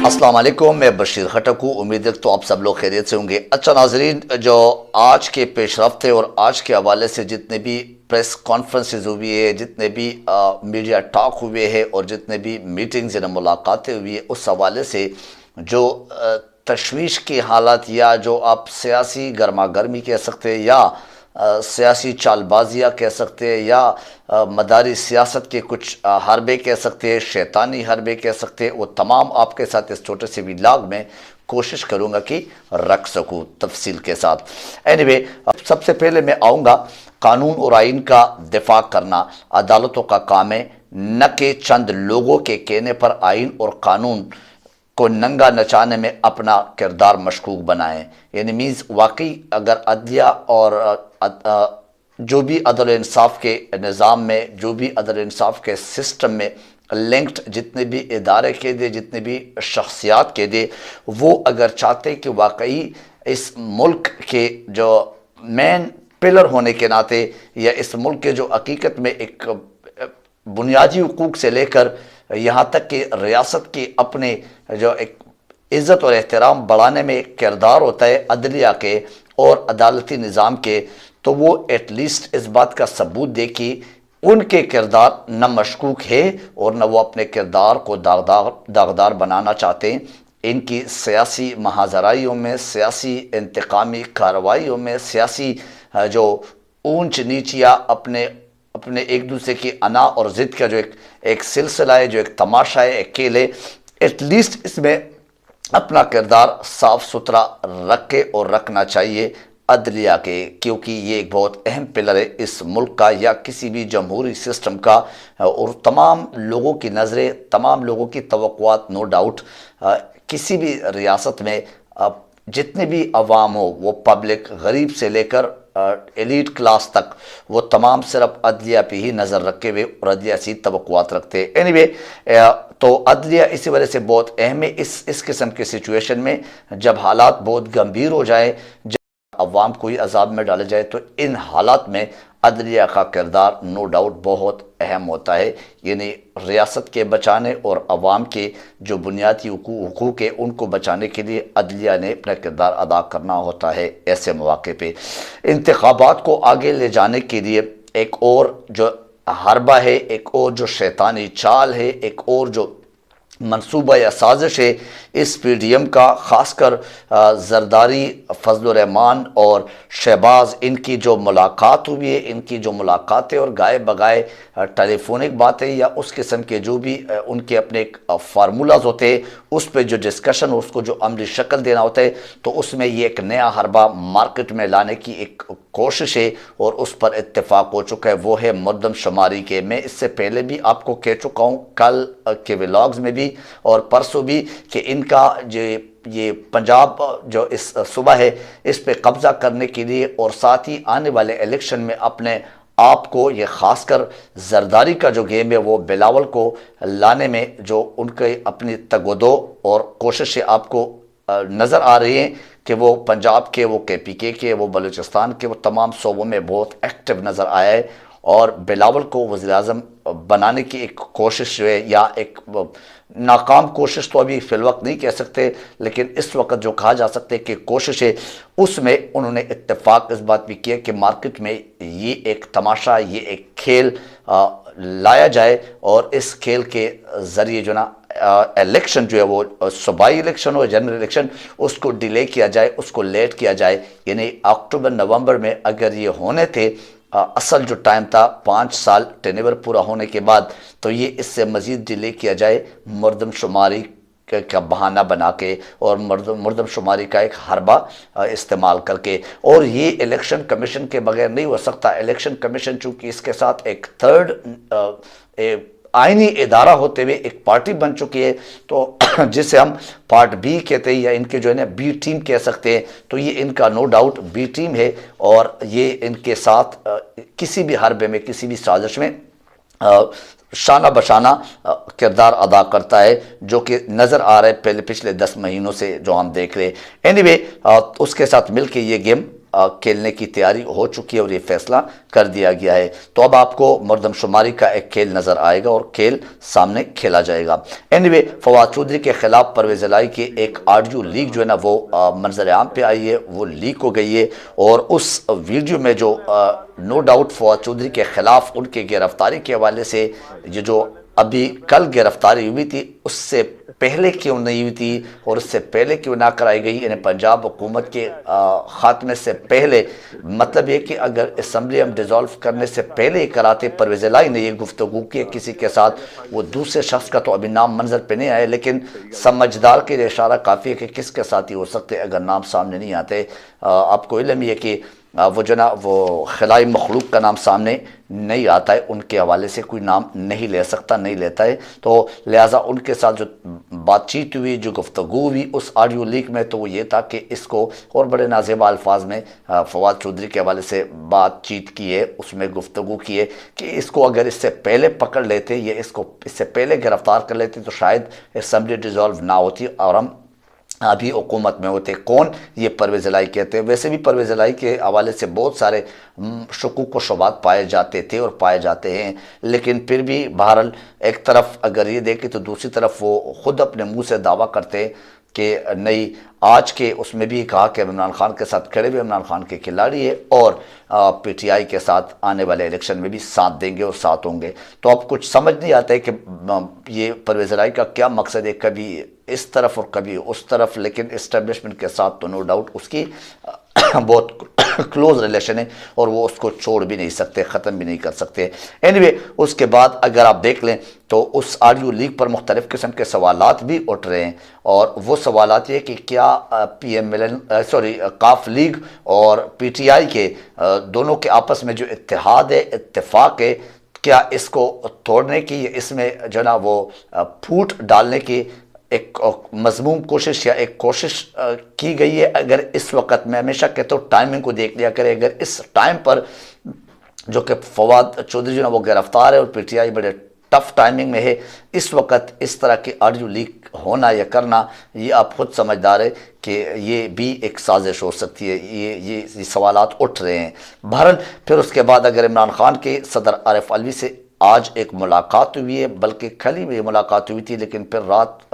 अस्सलाम वालेकुम, मैं बशीर खटक हूँ। उम्मीद है तो आप सब लोग खैरियत से होंगे। अच्छा नाजरीन, जो आज के पेशरफ्त है और आज के हवाले से जितने भी प्रेस कॉन्फ्रेंसेज हुई है, जितने भी मीडिया टॉक हुए हैं और जितने भी मीटिंग्स या मुलाकातें हुई है, उस हवाले से जो तशवीश की हालात या जो आप सियासी गर्मा गर्मी कह सकते हैं या सियासी चालबाजियाँ कह सकते हैं या मदारी सियासत के कुछ हरबे कह सकते हैं, शैतानी हरबे कह सकते हैं, वो तमाम आपके साथ इस छोटे से व्लॉग में कोशिश करूँगा कि रख सकूँ तफसील के साथ। एनीवे, सबसे पहले मैं आऊँगा कानून और आइन का दिफा करना अदालतों का काम है, न कि चंद लोगों के कहने पर आइन और कानून को नंगा नचाने में अपना किरदार मशकूक बनाएं। यानी मीन्स वाकई अगर अदलिया और जो भी अदल इंसाफ के निज़ाम में, जो भी अदल इंसाफ के सिस्टम में लिंक्ड जितने भी इदारे के दे, जितने भी शख्सियात के दे, वो अगर चाहते कि वाकई इस मुल्क के जो मेन पिलर होने के नाते या इस मुल्क के जो हकीकत में एक बुनियादी हुकूक से लेकर यहाँ तक कि रियासत के अपने जो एक इज़्ज़त और एहतराम बढ़ाने में एक किरदार होता है अदलिया के और अदालती निज़ाम के, तो वो एटलीस्ट इस बात का सबूत दे कि उनके किरदार न मशकूक है और न वो अपने किरदार को दागदार बनाना चाहते हैं। इनकी सियासी महाजराइयों में, सियासी इंतकामी कार्रवाइयों में, सियासी जो ऊंच नीच या अपने एक दूसरे की अना और ज़िद का जो एक सिलसिला है, जो एक तमाशा है, एक खेल है, एटलीस्ट इसमें अपना किरदार साफ सुथरा रख के और रखना चाहिए अदलिया के, क्योंकि ये एक बहुत अहम पिलर है इस मुल्क का या किसी भी जमहूरी सिस्टम का। और तमाम लोगों की नज़रें, तमाम लोगों की तवक्कुआत नो डाउट किसी भी रियासत में जितने भी अवाम हो, वो पब्लिक गरीब से लेकर एलीट क्लास तक, वो तमाम सिर्फ अदलिया पे ही नज़र रखे हुए और अदलिया से तवक्कुआत रखते हैं। एनीवे, तो अदलिया इसी वजह से बहुत अहम है इस किस्म के सिचुएशन में, जब हालात बहुत गंभीर हो जाए, जब अवाम को ही अजाब में डाला जाए, तो इन हालात में अदलिया का किरदार नो डाउट बहुत अहम होता है। यानी रियासत के बचाने और अवाम के जो बुनियादी हुकूक है उनको बचाने के लिए अदलिया ने अपना किरदार अदा करना होता है। ऐसे मौके पे इंतखाबात को आगे ले जाने के लिए एक और जो हरबा है, एक और जो शैतानी चाल है, एक और जो मंसूबा या साजिश है इस PDM का, ख़ासकर जरदारी, फजल रहमान और शहबाज, इनकी जो मुलाकात हुई है, इनकी जो मुलाकातें और गाए बगाए टेलीफोनिक बातें या उस किस्म के जो भी उनके अपने फार्मूलाज होते हैं, उस पर जो डिस्कशन, उसको जो अमली शक्ल देना होता है, तो उसमें ये एक नया हरबा मार्केट में लाने की एक कोशिश है और उस पर इत्तेफाक हो चुका है। वो है मरदम शुमारी के। मैं इससे पहले भी आपको कह चुका हूँ, कल के व्लॉग्स में भी और परसों भी, कि इनका जो ये पंजाब जो इस सूबा है, इस पे कब्जा करने के लिए और साथ ही आने वाले इलेक्शन में अपने आप को, ये खासकर जरदारी का जो गेम है, वो बिलावल को लाने में जो उनके अपनी तगोदो और कोशिशें आपको नज़र आ रही हैं कि वो पंजाब के, वो KPK के, वो बलूचिस्तान के, वो तमाम सूबों में बहुत एक्टिव नज़र आया है और बिलावल को वज़ीर-ए-आज़म बनाने की एक कोशिश जो है, या एक नाकाम कोशिश तो अभी फ़िलवक्त नहीं कह सकते, लेकिन इस वक्त जो कहा जा सकता है कि कोशिश है, उसमें उन्होंने इत्तेफाक इस बात भी किया कि मार्केट में ये एक तमाशा, ये एक खेल लाया जाए और इस खेल के ज़रिए जो ना इलेक्शन जो है, वो सूबाई इलेक्शन हो, जनरल इलेक्शन, उसको डिले किया जाए, उसको लेट किया जाए। यानी अक्टूबर नवंबर में अगर ये होने थे, असल जो टाइम था 5 साल टेनेवर पूरा होने के बाद, तो ये इससे मज़ीद डिले किया जाए मरदम शुमारी का बहाना बना के और मरदम शुमारी का एक हरबा इस्तेमाल करके। और ये इलेक्शन कमीशन के बगैर नहीं हो सकता। इलेक्शन कमीशन चूँकि इसके साथ एक थर्ड आइनी इदारा होते हुए एक पार्टी बन चुकी है, तो जिसे हम पार्ट B कहते हैं या इनके जो है ना B टीम कह सकते हैं, तो ये इनका नो डाउट B टीम है और ये इनके साथ किसी भी हरबे में, किसी भी साजिश में शाना बशाना किरदार अदा करता है, जो कि नज़र आ रहा है पिछले 10 महीनों से जो हम देख रहे हैं। एनीवे, उसके साथ मिल के ये गेम کھیلنے کی تیاری ہو چکی ہے اور یہ فیصلہ کر دیا گیا ہے۔ تو اب آپ کو مردم شماری کا ایک کھیل نظر آئے گا اور کھیل سامنے کھیلا جائے گا۔ اینوے فواد چودھری کے خلاف پرویز الہی کی ایک آڈیو لیک جو ہے نا وہ منظر عام پہ آئی ہے، وہ لیک ہو گئی ہے، اور اس ویڈیو میں جو نو ڈاؤٹ فواد چودھری کے خلاف ان کے گرفتاری کے حوالے سے یہ جو ابھی کل گرفتاری ہوئی تھی اس سے پہلے کیوں نہیں ہوئی تھی اور اس سے پہلے کیوں نہ کرائی گئی، یعنی پنجاب حکومت کے خاتمے سے پہلے، مطلب یہ کہ اگر اسمبلی ہم ڈیزالو کرنے سے پہلے ہی کراتے، پرویز الہی نے یہ گفتگو کی کسی کے ساتھ، وہ دوسرے شخص کا تو ابھی نام منظر پہ نہیں آئے، لیکن سمجھدار کے لیے اشارہ کافی ہے کہ کس کے ساتھ ہی ہو سکتے اگر نام سامنے نہیں آتے۔ آپ کو علم یہ کہ وہ جو نا وہ خلائی مخلوق کا نام سامنے نہیں آتا ہے، ان کے حوالے سے کوئی نام نہیں لے سکتا، نہیں لیتا ہے، تو لہٰذا ان کے ساتھ جو بات چیت ہوئی، جو گفتگو ہوئی اس آڈیو لیک میں، تو وہ یہ تھا کہ اس کو اور بڑے نازیبا الفاظ میں فواد چودھری کے حوالے سے بات چیت کی ہے، اس میں گفتگو کی ہے کہ اس کو اگر اس سے پہلے پکڑ لیتے یا اس سے پہلے گرفتار کر لیتے تو شاید اسمبلی ڈیزالو نہ ہوتی اور ہم ابھی حکومت میں ہوتے۔ کون؟ یہ پرویز الہی کہتے ہیں۔ ویسے بھی پرویز الہی کے حوالے سے بہت سارے شکوک و شبہات پائے جاتے تھے اور پائے جاتے ہیں، لیکن پھر بھی بہرحال ایک طرف اگر یہ دیکھیں تو دوسری طرف وہ خود اپنے منہ سے دعویٰ کرتے کہ نہیں، آج کے اس میں بھی کہا کہ عمران خان کے ساتھ کھڑے ہوئے، عمران خان کے کھلاڑی ہے اور پی ٹی آئی کے ساتھ آنے والے الیکشن میں بھی ساتھ دیں گے اور ساتھ ہوں گے۔ تو اب کچھ سمجھ نہیں آتا ہے کہ یہ پرویز الہی کا کیا مقصد ہے، کبھی اس طرف اور کبھی اس طرف، لیکن اسٹیبلشمنٹ کے ساتھ تو نو ڈاؤٹ اس کی بہت کلوز ریلیشن ہے اور وہ اس کو چھوڑ بھی نہیں سکتے، ختم بھی نہیں کر سکتے۔ اینوے اس کے بعد اگر آپ دیکھ لیں تو اس آڈیو لیک پر مختلف قسم کے سوالات بھی اٹھ رہے ہیں، اور وہ سوالات یہ کہ کیا پی ایم ایل این قاف لیگ اور پی ٹی آئی کے دونوں کے آپس میں جو اتحاد ہے، اتفاق ہے، کیا اس کو توڑنے کی، اس میں جو نا وہ پھوٹ ڈالنے کی ایک مضموم کوشش یا ایک کوشش کی گئی ہے؟ اگر اس وقت، میں ہمیشہ کہتا ہوں ٹائمنگ کو دیکھ لیا کرے، اگر اس ٹائم پر جو کہ فواد چودھری جو نا وہ گرفتار ہے اور پی ٹی آئی بڑے ٹف ٹائمنگ میں ہے، اس وقت اس طرح کی آڈیو لیک ہونا یا کرنا، یہ آپ خود سمجھدار ہے کہ یہ بھی ایک سازش ہو سکتی ہے۔ یہ سوالات اٹھ رہے ہیں۔ بہرحال پھر اس کے بعد اگر عمران خان کے صدر عارف علوی سے آج ایک ملاقات ہوئی ہے، بلکہ کل ہی میں یہ ملاقات ہوئی تھی، لیکن پھر رات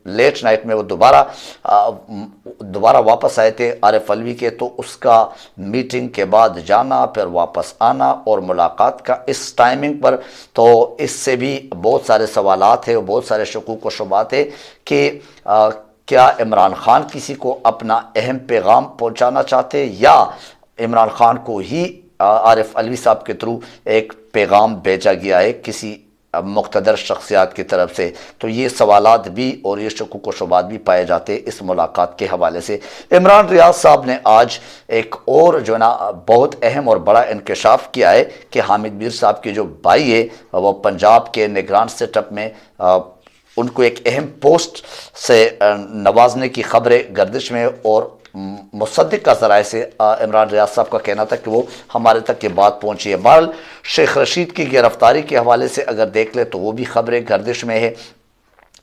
لیٹ نائٹ میں وہ دوبارہ واپس آئے تھے عارف علوی کے، تو اس کا میٹنگ کے بعد جانا، پھر واپس آنا اور ملاقات کا اس ٹائمنگ پر، تو اس سے بھی بہت سارے سوالات ہیں اور بہت سارے شکوک و شبہات ہیں کہ کیا عمران خان کسی کو اپنا اہم پیغام پہنچانا چاہتے یا عمران خان کو ہی عارف علوی صاحب کے تھرو ایک پیغام بھیجا گیا ہے کسی مقتدر شخصیات کی طرف سے؟ تو یہ سوالات بھی اور یہ شکوک و شبہات بھی پائے جاتے ہیں اس ملاقات کے حوالے سے۔ عمران ریاض صاحب نے آج ایک اور جو نا بہت اہم اور بڑا انکشاف کیا ہے کہ حامد میر صاحب کی جو بھائی ہے وہ پنجاب کے نگران سیٹ اپ میں ان کو ایک اہم پوسٹ سے نوازنے کی خبریں گردش میں، اور مصدق کا ذرائع سے عمران ریاض صاحب کا کہنا تھا کہ وہ ہمارے تک یہ بات پہنچی ہے۔ بہرحال شیخ رشید کی گرفتاری کے حوالے سے اگر دیکھ لیں تو وہ بھی خبریں گردش میں ہے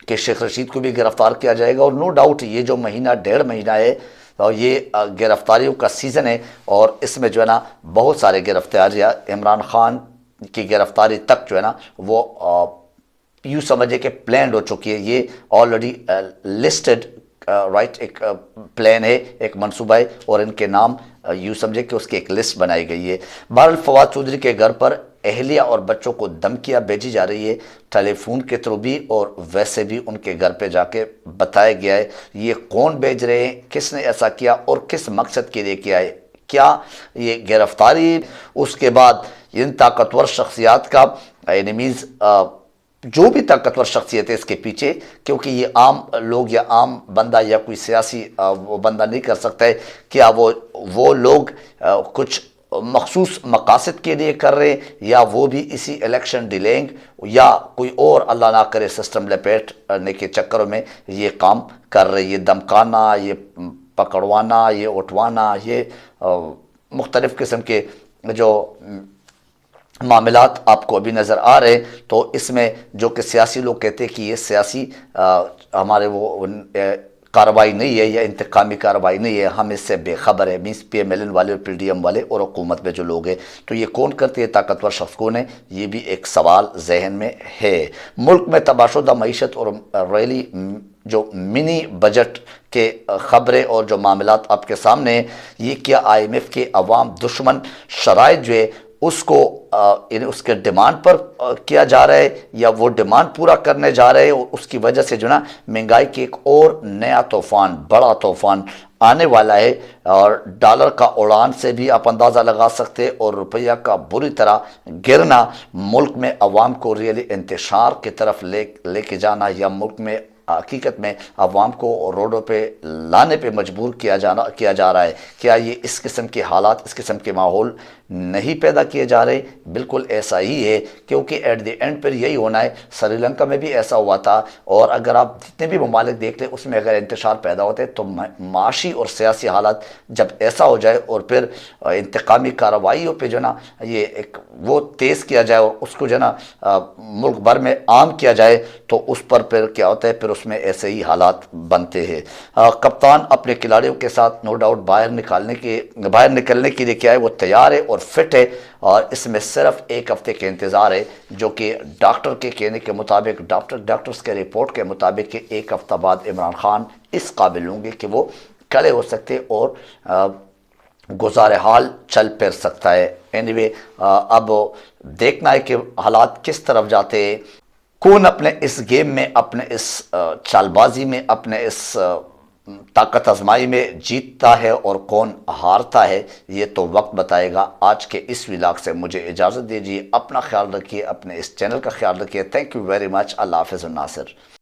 کہ شیخ رشید کو بھی گرفتار کیا جائے گا، اور نو ڈاؤٹ یہ جو مہینہ ڈیڑھ مہینہ ہے یہ گرفتاریوں کا سیزن ہے، اور اس میں جو ہے نا بہت سارے گرفتاریاں عمران خان کی گرفتاری تک جو ہے نا وہ یوں سمجھے کہ پلانڈ ہو چکی ہے، یہ آلریڈی لسٹڈ رائٹ، ایک پلان ہے، ایک منصوبہ ہے، اور ان کے نام یوں سمجھے کہ اس کی ایک لسٹ بنائی گئی ہے۔ بہرحال فواد چودھری کے گھر پر اہلیہ اور بچوں کو دھمکیاں بھیجی جا رہی ہے، ٹیلی فون کے تھرو بھی اور ویسے بھی ان کے گھر پہ جا کے بتایا گیا ہے۔ یہ کون بھیج رہے ہیں، کس نے ایسا کیا اور کس مقصد کے لیے کیا ہے؟ کیا یہ گرفتاری اس کے بعد ان طاقتور شخصیات کا اینیمیز جو بھی طاقتور شخصیت ہے اس کے پیچھے، کیونکہ یہ عام لوگ یا عام بندہ یا کوئی سیاسی وہ بندہ نہیں کر سکتا ہے، کیا وہ لوگ کچھ مخصوص مقاصد کے لیے کر رہے ہیں، یا وہ بھی اسی الیکشن ڈیلینگ یا کوئی اور اللہ نہ کرے سسٹم لپیٹنے کے چکروں میں یہ کام کر رہے ہیں؟ یہ دمکانا، یہ پکڑوانا، یہ اٹھوانا، یہ مختلف قسم کے جو معاملات آپ کو ابھی نظر آ رہے ہیں، تو اس میں جو کہ سیاسی لوگ کہتے ہیں کہ یہ سیاسی ہمارے وہ कार्रवाई नहीं है या इंतकामी कार्रवाई नहीं है, हम इससे बेखबर है। मीन्स PMLN वाले और PDM वाले और हुकूमत में जो लोग हैं, तो ये कौन करती है ताकतवर शख्स कौन है, ये भी एक सवाल जहन में है। मुल्क में तबाहशुदा मईशत और रैली जो मिनी बजट के ख़बरें और जो मामलात आपके सामने हैं, ये क्या IMF के अवाम दुश्मन शराइत जो है उसको यानी उसके डिमांड पर किया जा रहा है, या वो डिमांड पूरा करने जा रहे हैं और उसकी वजह से जो ना महंगाई के एक और नया तूफ़ान, बड़ा तूफ़ान आने वाला है। और डॉलर का उड़ान से भी आप अंदाज़ा लगा सकते हैं, और रुपया का बुरी तरह गिरना मुल्क में अवाम को रियली इंतशार की तरफ लेके जाना, या मुल्क में हकीकत में अवाम को रोडों पे लाने पे मजबूर किया जा रहा है। क्या ये इस किस्म के हालात, इस किस्म के माहौल नहीं पैदा किए जा रहे? बिल्कुल ऐसा ही है, क्योंकि एट द एंड पर यही होना है। श्रीलंका में भी ऐसा हुआ था, और अगर आप जितने भी ममालिक देख लें उसमें अगर इंतशार पैदा होते हैं तो माशी और सियासी हालात जब ऐसा हो जाए और फिर इंतकामी कार्रवाइयों पे जो ना ये एक वो तेज़ किया जाए और उसको जो ना मुल्क भर में आम किया जाए, तो उस पर फिर क्या होता है, फिर उसमें ऐसे ही हालात बनते हैं। कप्तान अपने खिलाड़ियों के साथ नो डाउट बाहर निकलने के लिए क्या है, वो तैयार है और फिट है, और इसमें सिर्फ एक हफ्ते के इंतज़ार है, जो कि डॉक्टर के कहने के मुताबिक, डॉक्टर्स के रिपोर्ट के मुताबिक कि एक हफ्ता बाद इमरान खान इस काबिल होंगे कि वो खड़े हो सकते और गुज़ार हाल चल फिर सकता है। एनीवे, अब देखना है कि हालात किस तरफ जाते हैं, कौन अपने इस गेम में, अपने इस चालबाजी में, अपने इस ताकत आजमाई में जीतता है और कौन हारता है, ये तो वक्त बताएगा। आज के इस व्लॉग से मुझे इजाज़त दीजिए। अपना ख्याल रखिए, अपने इस चैनल का ख्याल रखिए। Thank you very much. अल्लाह हाफ़िज़ नासिर।